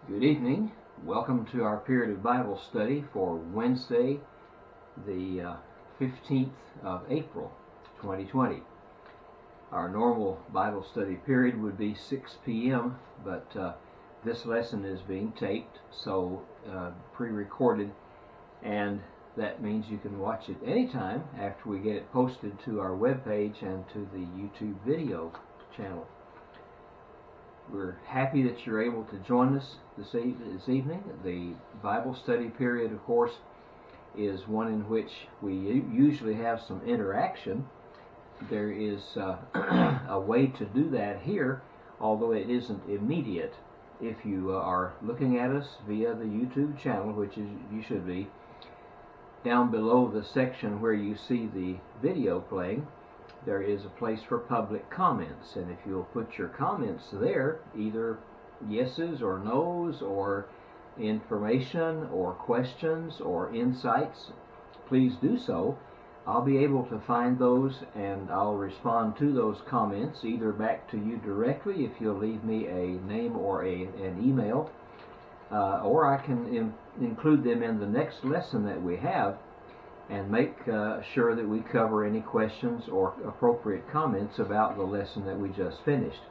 Good evening. Welcome to our period of Bible study for Wednesday, the 15th of April, 2020. Our normal Bible study period would be 6 p.m., but this lesson is being taped, so pre-recorded, and that means you can watch it anytime after we get it posted to our webpage and to the YouTube video channel. We're happy that you're able to join us this evening. The Bible study period, of course, is one in which we usually have some interaction. There is a way to do that here, although it isn't immediate. If you are looking at us via the YouTube channel, which is you should be, down below the section where you see the video playing, there is a place for public comments, and if you'll put your comments there, either yeses or nos or information or questions or insights, please do so. I'll be able to find those and I'll respond to those comments either back to you directly if you'll leave me a name or an email, or I can include them in the next lesson that we have and make sure that we cover any questions or appropriate comments about the lesson that we just finished.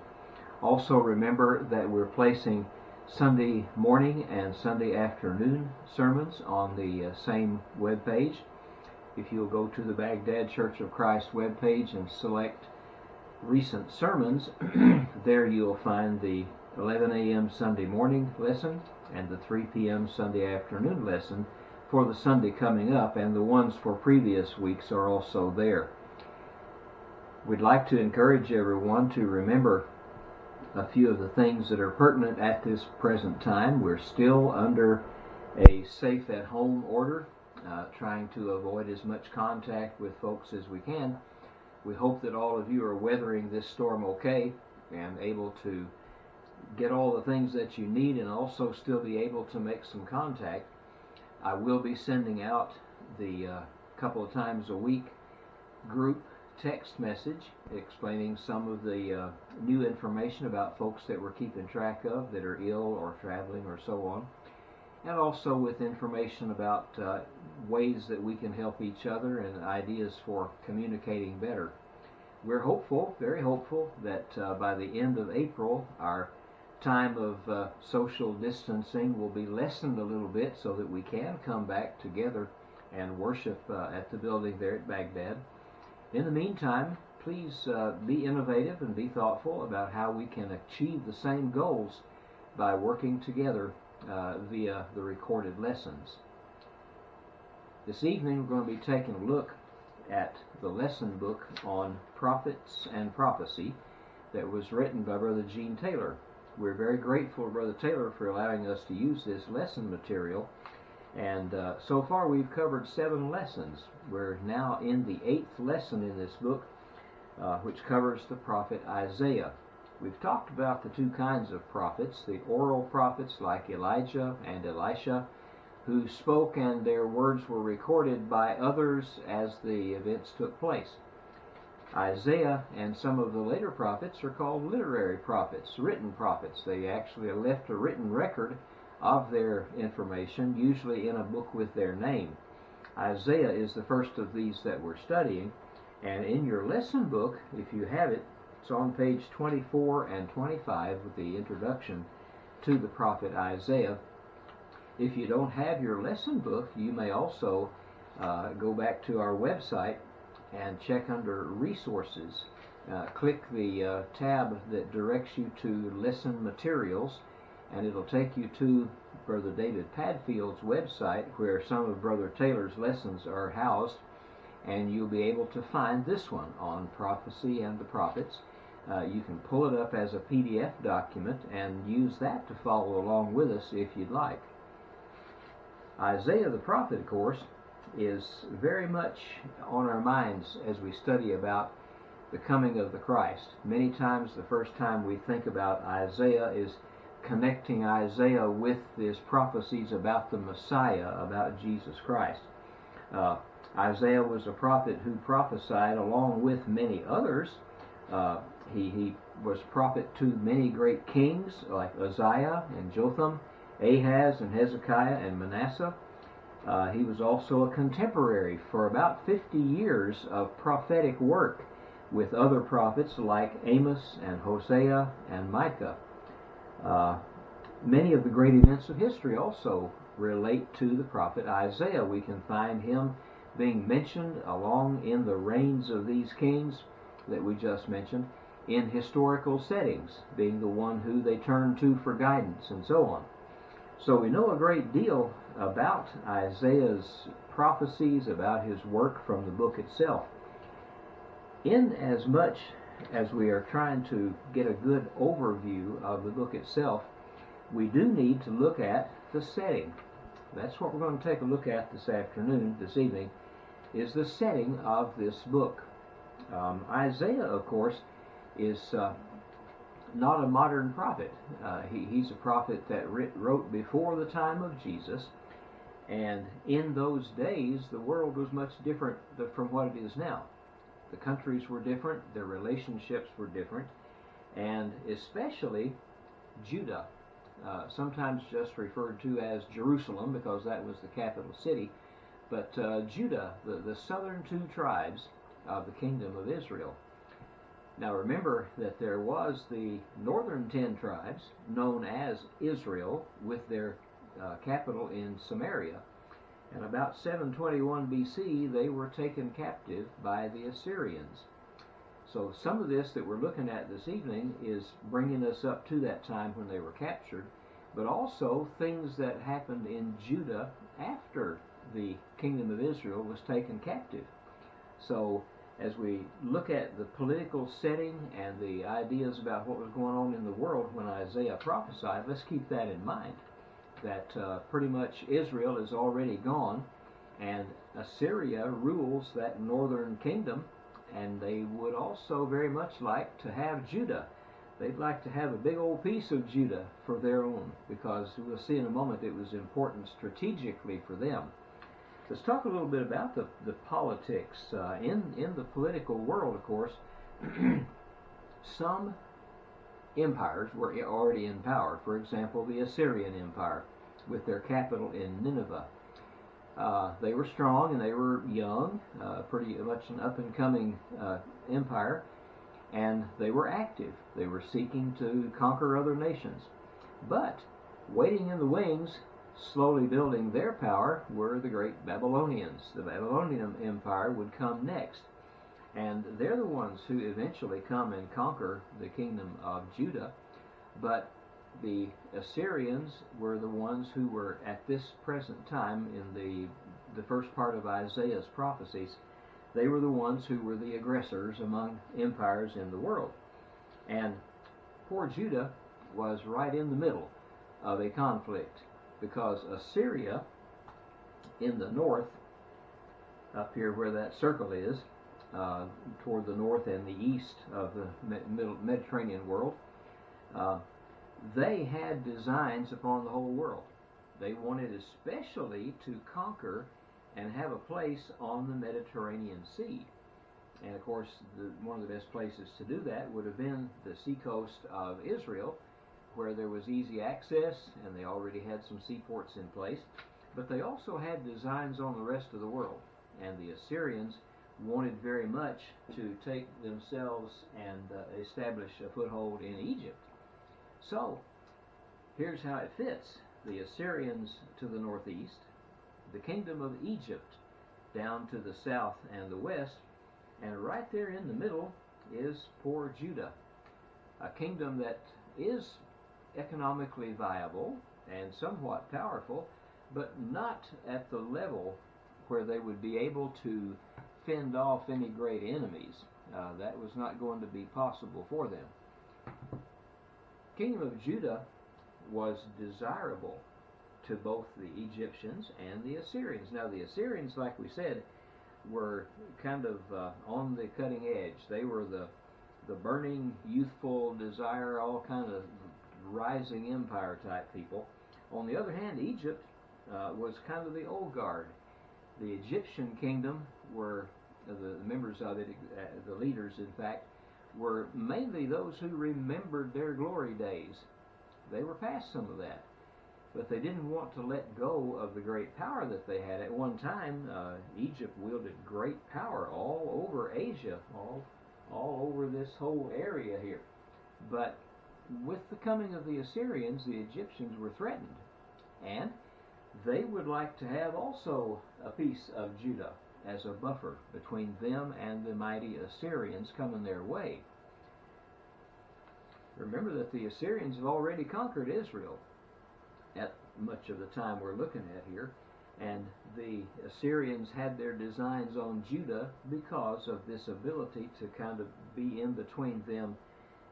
Also remember that we're placing Sunday morning and Sunday afternoon sermons on the same web page. If you'll go to the Bagdad Church of Christ web page and select recent sermons, there you'll find the 11 a.m. Sunday morning lesson and the 3 p.m. Sunday afternoon lesson for the Sunday coming up, and the ones for previous weeks are also there. We'd like to encourage everyone to remember a few of the things that are pertinent at this present time. We're still under a safe at home order, trying to avoid as much contact with folks as we can. We hope that all of you are weathering this storm okay and able to get all the things that you need and also still be able to make some contact. I will be sending out the couple of times a week group text message explaining some of the new information about folks that we're keeping track of that are ill or traveling or so on, and also with information about ways that we can help each other and ideas for communicating better. We're hopeful, very hopeful, that by the end of April our time of social distancing will be lessened a little bit so that we can come back together and worship at the building there at Bagdad. In the meantime, please be innovative and be thoughtful about how we can achieve the same goals by working together via the recorded lessons. This evening we're going to be taking a look at the lesson book on prophets and prophecy that was written by Brother Gene Taylor. We're very grateful to Brother Taylor for allowing us to use this lesson material, and so far we've covered 7 lessons. We're now in the 8th lesson in this book, which covers the prophet Isaiah. We've talked about the 2 kinds of prophets, the oral prophets like Elijah and Elisha, who spoke and their words were recorded by others as the events took place. Isaiah and some of the later prophets are called literary prophets, written prophets. They actually left a written record of their information, usually in a book with their name. Isaiah is the first of these that we're studying, and in your lesson book, if you have it, it's on page 24 and 25 with the introduction to the prophet Isaiah. If you don't have your lesson book, you may also go back to our website and check under resources. Click the tab that directs you to lesson materials, and it'll take you to Brother David Padfield's website where some of Brother Taylor's lessons are housed, and you'll be able to find this one on prophecy and the prophets. You can pull it up as a PDF document and use that to follow along with us if you'd like. Isaiah the prophet, of course, is very much on our minds as we study about the coming of the Christ. Many times the first time we think about Isaiah is connecting Isaiah with his prophecies about the Messiah, about Jesus Christ. Isaiah was a prophet who prophesied along with many others. He was prophet to many great kings like Uzziah and Jotham Ahaz and Hezekiah and Manasseh. He was also a contemporary for about 50 years of prophetic work with other prophets like Amos and Hosea and Micah. Many of the great events of history also relate to the prophet Isaiah. We can find him being mentioned along in the reigns of these kings that we just mentioned in historical settings, being the one who they turn to for guidance and so on. So we know a great deal about Isaiah's prophecies, about his work from the book itself. In as much as we are trying to get a good overview of the book itself, we do need to look at the setting. That's what we're going to take a look at this evening, is the setting of this book. Isaiah, of course, is not a modern prophet. He's a prophet that wrote before the time of Jesus, and in those days the world was much different from what it is now. The countries were different, their relationships were different, and especially Judah, sometimes just referred to as Jerusalem because that was the capital city, but Judah, the southern two tribes of the kingdom of Israel. Now remember that there was the northern 10 tribes known as Israel with their capital in Samaria, and about 721 BC they were taken captive by the Assyrians. So some of this that we're looking at this evening is bringing us up to that time when they were captured, but also things that happened in Judah after the kingdom of Israel was taken captive. So as we look at the political setting and the ideas about what was going on in the world when Isaiah prophesied, let's keep that in mind, that pretty much Israel is already gone, and Assyria rules that northern kingdom, and they would also very much like to have Judah. They'd like to have a big old piece of Judah for their own, because we'll see in a moment it was important strategically for them. Let's talk a little bit about the politics. In the political world, of course, some empires were already in power. For example, the Assyrian Empire, with their capital in Nineveh. They were strong and they were young, pretty much an up-and-coming empire, and they were active. They were seeking to conquer other nations. But waiting in the wings, slowly building their power, were the great Babylonians. The Babylonian Empire would come next, and they're the ones who eventually come and conquer the kingdom of Judah. But the Assyrians were the ones who were at this present time in the first part of Isaiah's prophecies. They were the ones who were the aggressors among empires in the world. And poor Judah was right in the middle of a conflict, because Assyria in the north, up here where that circle is, toward the north and the east of the Mediterranean world, they had designs upon the whole world. They wanted especially to conquer and have a place on the Mediterranean Sea. And of course, one of the best places to do that would have been the seacoast of Israel, where there was easy access, and they already had some seaports in place. But they also had designs on the rest of the world, and the Assyrians wanted very much to take themselves and establish a foothold in Egypt. So here's how it fits. The Assyrians to the northeast, the kingdom of Egypt down to the south and the west, and right there in the middle is poor Judah, a kingdom that is economically viable and somewhat powerful, but not at the level where they would be able to fend off any great enemies. That was not going to be possible for them. Kingdom of Judah was desirable to both the Egyptians and the Assyrians. Now the Assyrians, like we said, were kind of on the cutting edge. They were the burning, youthful desire, all kind of rising empire type people. On the other hand, Egypt was kind of the old guard. The Egyptian kingdom were the members of it, the leaders in fact, were mainly those who remembered their glory days. They were past some of that. but they didn't want to let go of the great power that they had. At one time, Egypt wielded great power all over Asia, all over this whole area here. But with the coming of the Assyrians, the Egyptians were threatened, and they would like to have also a piece of Judah as a buffer between them and the mighty Assyrians coming their way. Remember that the Assyrians have already conquered Israel at much of the time we're looking at here, and the Assyrians had their designs on Judah because of this ability to kind of be in between them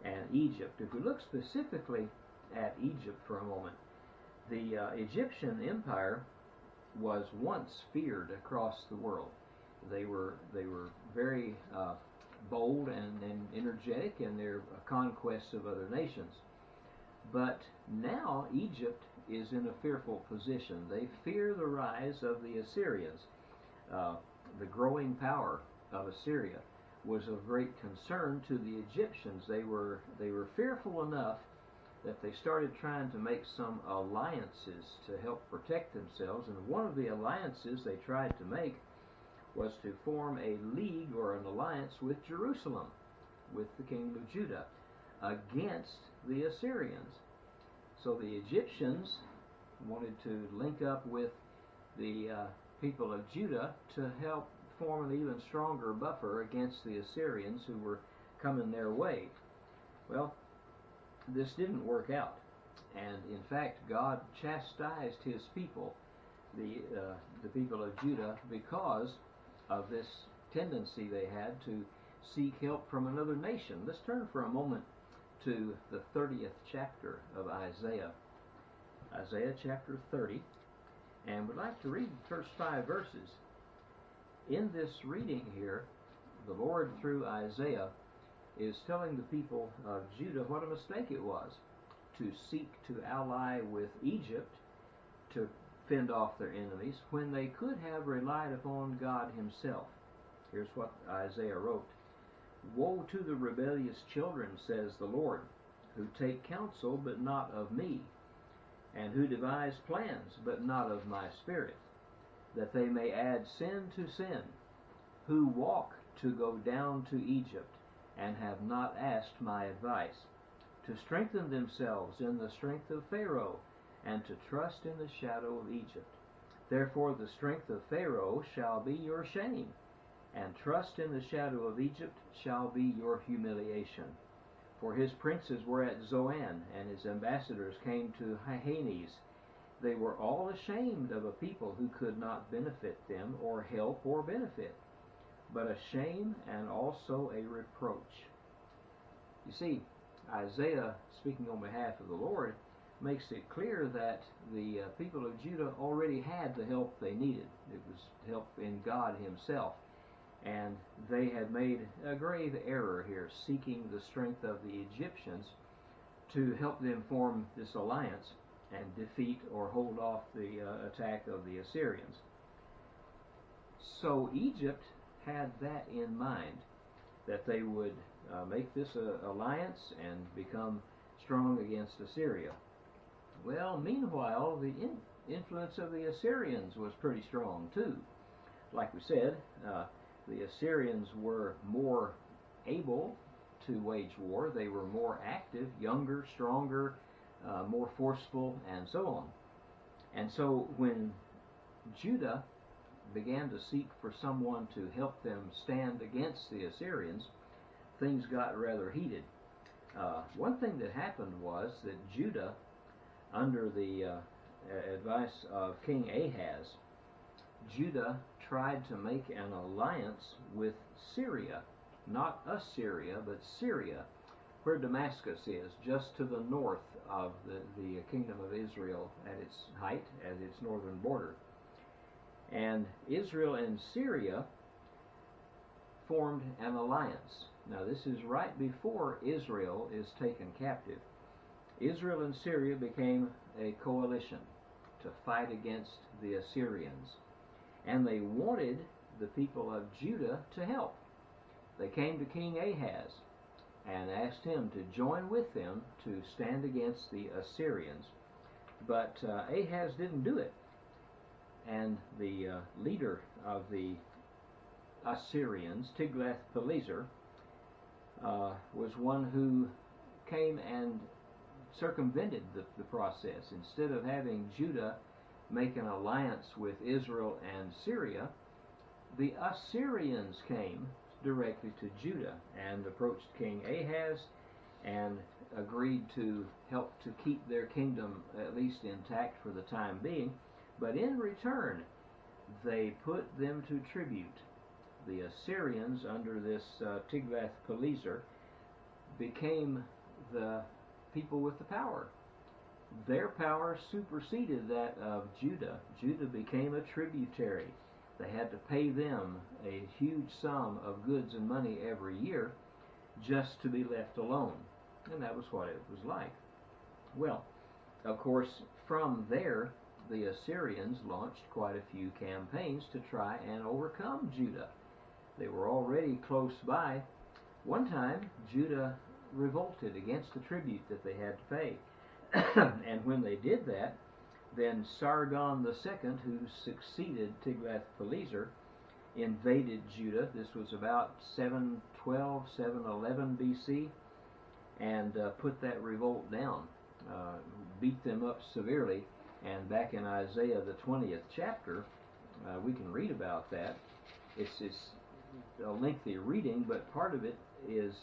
and Egypt. If we look specifically at Egypt for a moment, the Egyptian Empire was once feared across the world. They were very bold and energetic in their conquests of other nations. But now Egypt is in a fearful position. They fear the rise of the Assyrians. The growing power of Assyria was of great concern to the Egyptians. They were fearful enough that they started trying to make some alliances to help protect themselves. And one of the alliances they tried to make was to form a league or an alliance with Jerusalem, with the kingdom of Judah, against the Assyrians. So the Egyptians wanted to link up with the people of Judah to help form an even stronger buffer against the Assyrians who were coming their way. Well, this didn't work out, and in fact God chastised his people, the people of Judah, because of this tendency they had to seek help from another nation. Let's turn for a moment to the 30th chapter of Isaiah, Isaiah chapter 30, and we'd like to read the first 5 verses. In this reading here, the Lord through Isaiah is telling the people of Judah what a mistake it was to seek to ally with Egypt to fend off their enemies when they could have relied upon God himself. Here's what Isaiah wrote. Woe to the rebellious children, says the Lord, who take counsel but not of me, and who devise plans but not of my spirit, that they may add sin to sin, who walk to go down to Egypt, and have not asked my advice, to strengthen themselves in the strength of Pharaoh, and to trust in the shadow of Egypt. Therefore the strength of Pharaoh shall be your shame, and trust in the shadow of Egypt shall be your humiliation. For his princes were at Zoan, and his ambassadors came to Hanes. They were all ashamed of a people who could not benefit them, or help or benefit, but a shame and also a reproach. You see, Isaiah, speaking on behalf of the Lord, makes it clear that the people of Judah already had the help they needed. It was help in God himself. And they had made a grave error here, seeking the strength of the Egyptians to help them form this alliance and defeat or hold off the attack of the Assyrians. So Egypt had that in mind, that they would make this alliance and become strong against Assyria. Well, meanwhile, the influence of the Assyrians was pretty strong too. Like we said, the Assyrians were more able to wage war. They were more active, younger, stronger, more forceful, and so on. And so when Judah began to seek for someone to help them stand against the Assyrians, things got rather heated. One thing that happened was that Judah, under the advice of King Ahaz, Judah tried to make an alliance with Syria, not Assyria, but Syria, where Damascus is, just to the north of the kingdom of Israel at its height, at its northern border. And Israel and Syria formed an alliance. Now this is right before Israel is taken captive. Israel and Syria became a coalition to fight against the Assyrians. And they wanted the people of Judah to help. They came to King Ahaz and asked him to join with them to stand against the Assyrians. But Ahaz didn't do it. And the leader of the Assyrians, Tiglath-Pileser, was one who came and circumvented the process. Instead of having Judah make an alliance with Israel and Syria, the Assyrians came directly to Judah and approached King Ahaz and agreed to help to keep their kingdom at least intact for the time being. But in return, they put them to tribute. The Assyrians, under this Tiglath-Pileser, became the people with the power. Their power superseded that of Judah. Judah became a tributary. They had to pay them a huge sum of goods and money every year just to be left alone. And that was what it was like. Well, of course, from there, the Assyrians launched quite a few campaigns to try and overcome Judah. They were already close by. One time, Judah revolted against the tribute that they had to pay. And when they did that, then Sargon II, who succeeded Tiglath-Pileser, invaded Judah. This was about 712, 711 BC, and put that revolt down, beat them up severely. And back in Isaiah, the 20th chapter, we can read about that. It's a lengthy reading, but part of it is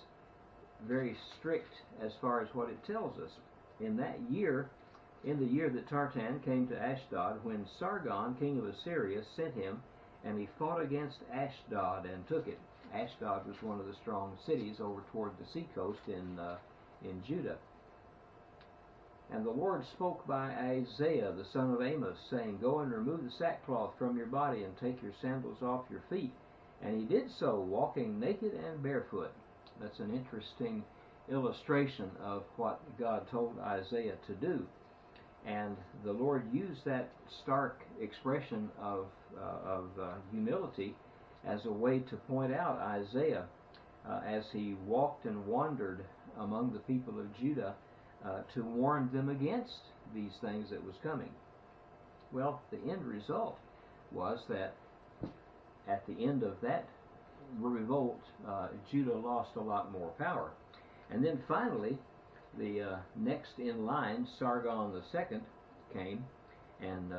very strict as far as what it tells us. In that year, in the year that Tartan came to Ashdod, when Sargon, king of Assyria, sent him, and he fought against Ashdod and took it. Ashdod was one of the strong cities over toward the seacoast in Judah. And the Lord spoke by Isaiah, the son of Amos, saying, "Go and remove the sackcloth from your body, and take your sandals off your feet." And he did so, walking naked and barefoot. That's an interesting illustration of what God told Isaiah to do. And the Lord used that stark expression of humility as a way to point out Isaiah as he walked and wandered among the people of Judah to warn them against these things that was coming. Well, the end result was that at the end of that revolt, Judah lost a lot more power. And then finally, the next in line, Sargon II, came, and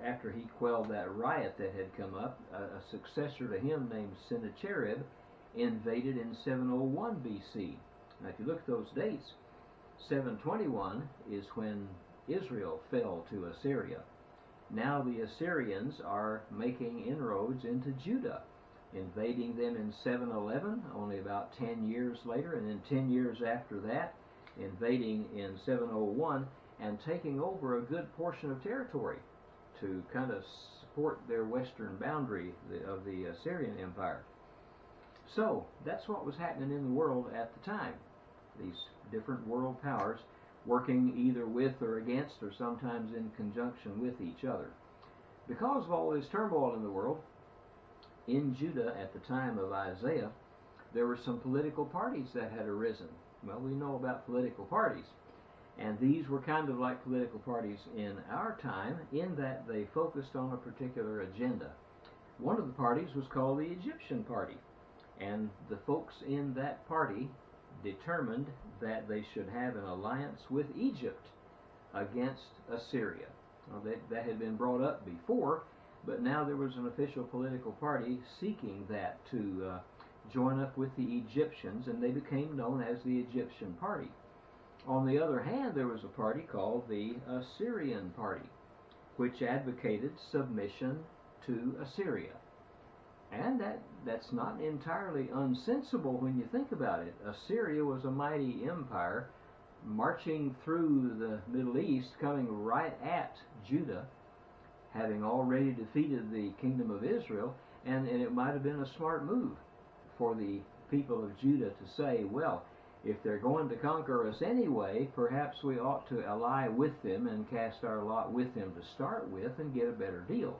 after he quelled that riot that had come up, a successor to him named Sennacherib invaded in 701 BC. Now, if you look at those dates, 721 is when Israel fell to Assyria. Now the Assyrians are making inroads into Judah, invading them in 711, only about 10 years later, and then 10 years after that, invading in 701 and taking over a good portion of territory to kind of support their western boundary of the Assyrian Empire. So that's what was happening in the world at the time. These different world powers working either with or against, or sometimes in conjunction with each other. Because of all this turmoil in the world, in Judah at the time of Isaiah, there were some political parties that had arisen. Well, we know about political parties. And these were kind of like political parties in our time, in that they focused on a particular agenda. One of the parties was called the Egyptian Party. And the folks in that party determined that they should have an alliance with Egypt against Assyria. Well, that had been brought up before, but now there was an official political party seeking that to join up with the Egyptians, and they became known as the Egyptian Party. On the other hand, there was a party called the Assyrian Party, which advocated submission to Assyria. And that's not entirely unsensible when you think about it. Assyria was a mighty empire marching through the Middle East, coming right at Judah, having already defeated the kingdom of Israel, and it might have been a smart move for the people of Judah to say, well, if they're going to conquer us anyway, perhaps we ought to ally with them and cast our lot with them to start with and get a better deal.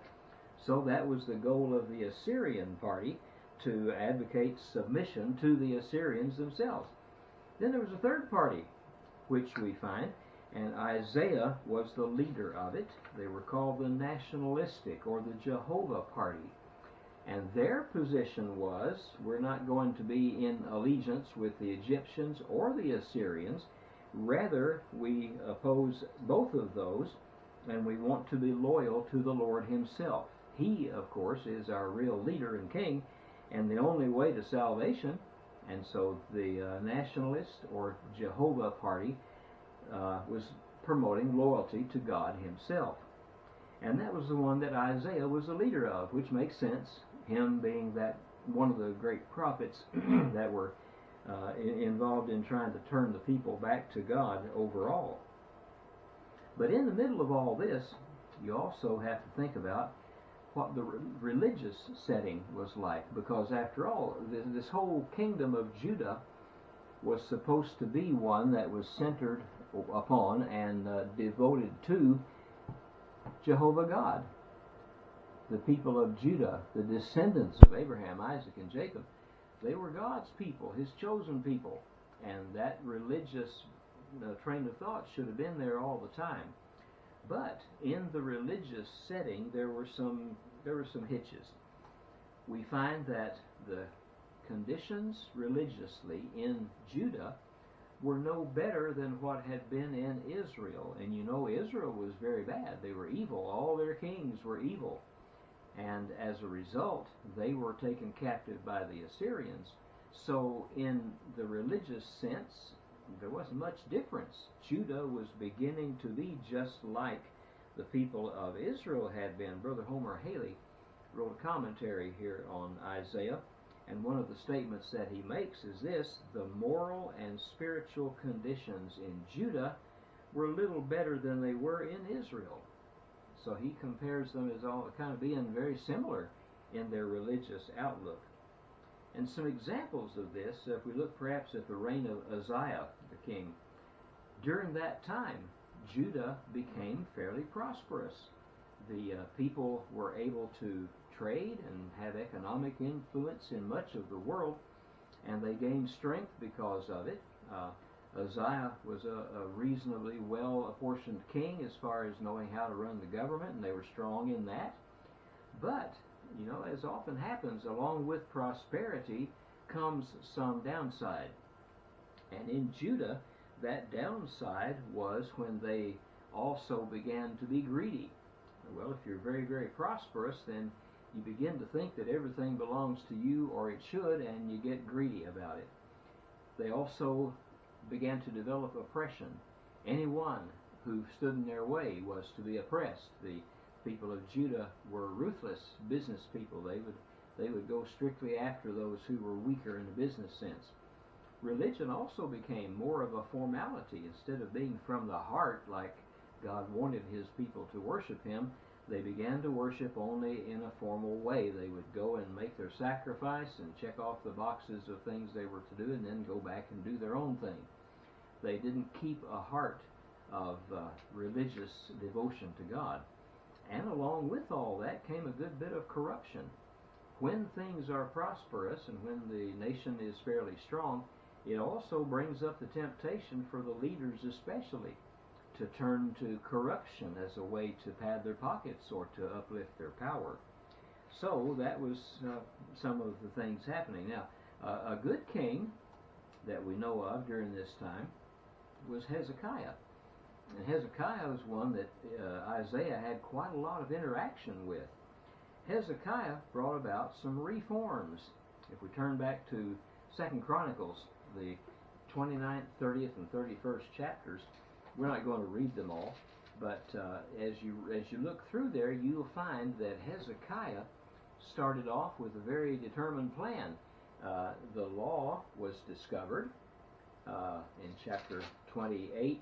So that was the goal of the Assyrian Party, to advocate submission to the Assyrians themselves. Then there was a third party, which we find And Isaiah was the leader of it. They were called the nationalistic or the Jehovah Party. And their position was, we're not going to be in allegiance with the Egyptians or the Assyrians. Rather, we oppose both of those, and we want to be loyal to the Lord himself. He, of course, is our real leader and king, and the only way to salvation. And so the nationalist or Jehovah Party was promoting loyalty to God himself. And that was the one that Isaiah was the leader of, which makes sense, him being that one of the great prophets that were involved in trying to turn the people back to God overall. But in the middle of all this, you also have to think about what the religious setting was like, because after all, this whole kingdom of Judah was supposed to be one that was centered upon and devoted to Jehovah God. The people of Judah, the descendants of Abraham, Isaac, and Jacob, they were God's people, his chosen people, and that religious train of thought should have been there all the time. But in the religious setting, there were some hitches. We find that the conditions religiously in Judah were no better than what had been in Israel. And you know, Israel was very bad. They were evil. All their kings were evil. And as a result, they were taken captive by the Assyrians. So in the religious sense, there wasn't much difference. Judah was beginning to be just like the people of Israel had been. Brother Homer Haley wrote a commentary here on Isaiah, and one of the statements that he makes is this: the moral and spiritual conditions in Judah were little better than they were in Israel. So he compares them as all kind of being very similar in their religious outlook. And some examples of this, if we look perhaps at the reign of Uzziah, the king, during that time, Judah became fairly prosperous. The people were able to trade and have economic influence in much of the world, and they gained strength because of it. Uzziah was a reasonably well-apportioned king as far as knowing how to run the government, and they were strong in that. But, you know, as often happens, along with prosperity comes some downside. And in Judah, that downside was when they also began to be greedy. Well, if you're very, very prosperous, then you begin to think that everything belongs to you, or it should, and you get greedy about it. They also began to develop oppression. Anyone who stood in their way was to be oppressed. The people of Judah were ruthless business people. They would go strictly after those who were weaker in the business sense. Religion also became more of a formality. Instead of being from the heart like God wanted his people to worship him, they began to worship only in a formal way. They would go and make their sacrifice and check off the boxes of things they were to do, and then go back and do their own thing. They didn't keep a heart of religious devotion to God. And along with all that came a good bit of corruption. When things are prosperous and when the nation is fairly strong, it also brings up the temptation for the leaders especially to turn to corruption as a way to pad their pockets or to uplift their power. So that was some of the things happening. Now, a good king that we know of during this time was Hezekiah. And Hezekiah was one that Isaiah had quite a lot of interaction with. Hezekiah brought about some reforms. If we turn back to 2 Chronicles, the 29th, 30th, and 31st chapters, we're not going to read them all, but as you look through there, you'll find that Hezekiah started off with a very determined plan. The law was discovered in chapter 28.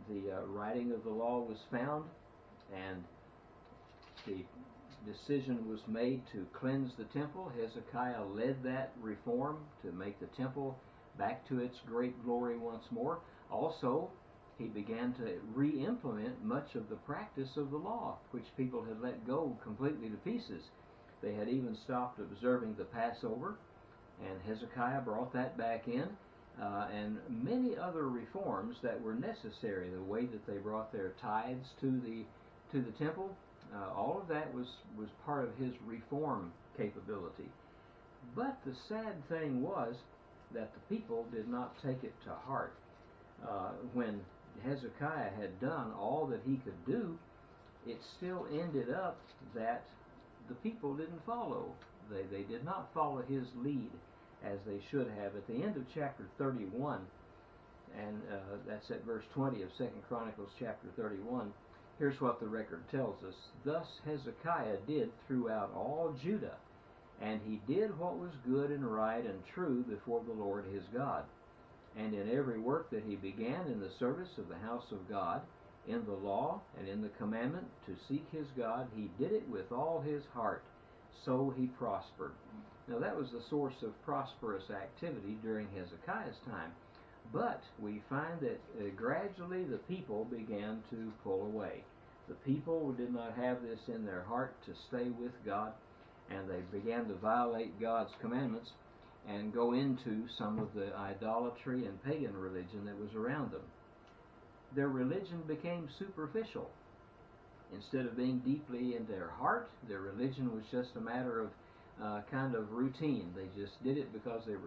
The writing of the law was found, and the decision was made to cleanse the temple. Hezekiah led that reform to make the temple back to its great glory once more. Also, he began to re-implement much of the practice of the law, which people had let go completely to pieces. They had even stopped observing the Passover, and Hezekiah brought that back in, and many other reforms that were necessary, the way that they brought their tithes to the temple, all of that was part of his reform capability. But the sad thing was that the people did not take it to heart. When Hezekiah had done all that he could do, it still ended up that the people didn't follow. They did not follow his lead as they should have. At the end of chapter 31, and that's at verse 20 of 2 Chronicles chapter 31, here's what the record tells us. Thus Hezekiah did throughout all Judah, and he did what was good and right and true before the Lord his God. And in every work that he began in the service of the house of God, in the law and in the commandment to seek his God, he did it with all his heart. So he prospered. Now that was the source of prosperous activity during Hezekiah's time. But we find that gradually the people began to pull away. The people did not have this in their heart to stay with God, and they began to violate God's commandments and go into some of the idolatry and pagan religion that was around them. Their religion became superficial. Instead of being deeply in their heart, their religion was just a matter of kind of routine. They just did it because they were